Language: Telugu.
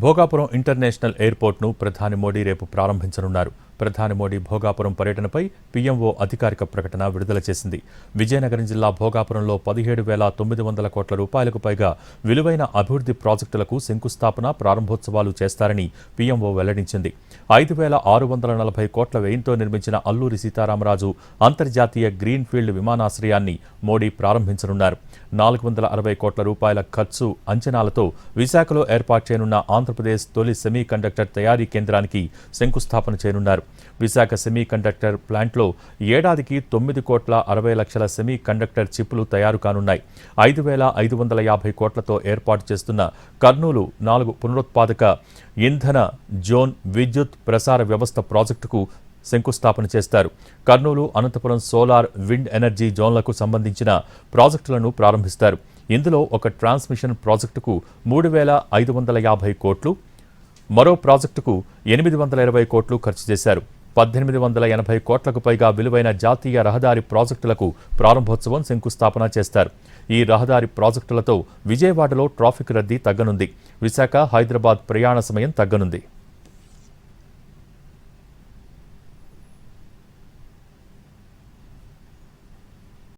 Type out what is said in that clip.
భోగాపురం ఇంటర్నేషనల్ ఎయిర్పోర్ట్ను ప్రధాని మోడీ రేపు ప్రారంభించనున్నారు. ప్రధాని మోడీ భోగాపురం పర్యటనపై పీఎంఓ అధికారిక ప్రకటన విడుదల చేసింది. విజయనగరం జిల్లా భోగాపురంలో 17,900 కోట్ల రూపాయలకు పైగా విలువైన అభివృద్ధి ప్రాజెక్టులకు శంకుస్థాపన, ప్రారంభోత్సవాలు చేస్తారని పీఎంఓ వెల్లడించింది. 5,640 కోట్ల వ్యయంతో నిర్మించిన అల్లూరి సీతారామరాజు అంతర్జాతీయ గ్రీన్ఫీల్డ్ విమానాశ్రయాన్ని మోడీ ప్రారంభించనున్నారు. 460 కోట్ల రూపాయల ఖర్చు అంచనాలతో విశాఖలో ఏర్పాటు చేయనున్న ఆంధ్రప్రదేశ్ తొలి సెమీ కండక్టర్ తయారీ కేంద్రానికి శంకుస్థాపన చేయనున్నారు. విశాఖ సెమీ కండక్టర్ ప్లాంట్లో ఏడాదికి 9,60 లక్షల సెమీ కండక్టర్ చిప్పులు తయారు కానున్నాయి. 5,550 కోట్లతో ఏర్పాటు చేస్తున్న కర్నూలు 4 పునరుత్పాదక ఇంధన జోన్ విద్యుత్ ప్రసార వ్యవస్థ ప్రాజెక్టుకు శంకుస్థాపన చేస్తారు. Kurnool, Anantapuram solar, wind energy జోన్లకు సంబంధించిన ప్రాజెక్టులను ప్రారంభిస్తారు. ఇందులో ఒక ట్రాన్స్మిషన్ ప్రాజెక్టుకు 3,550 కోట్లు, మరో ప్రాజెక్టుకు 820 కోట్లు ఖర్చు చేశారు. 1,880 కోట్లకు పైగా విలువైన జాతీయ రహదారి ప్రాజెక్టులకు ప్రారంభోత్సవం, శంకుస్థాపన చేస్తారు. ఈ రహదారి ప్రాజెక్టులతో విజయవాడలో ట్రాఫిక్ రద్దీ తగ్గనుంది. విశాఖ, హైదరాబాద్ ప్రయాణ సమయం తగ్గనుంది.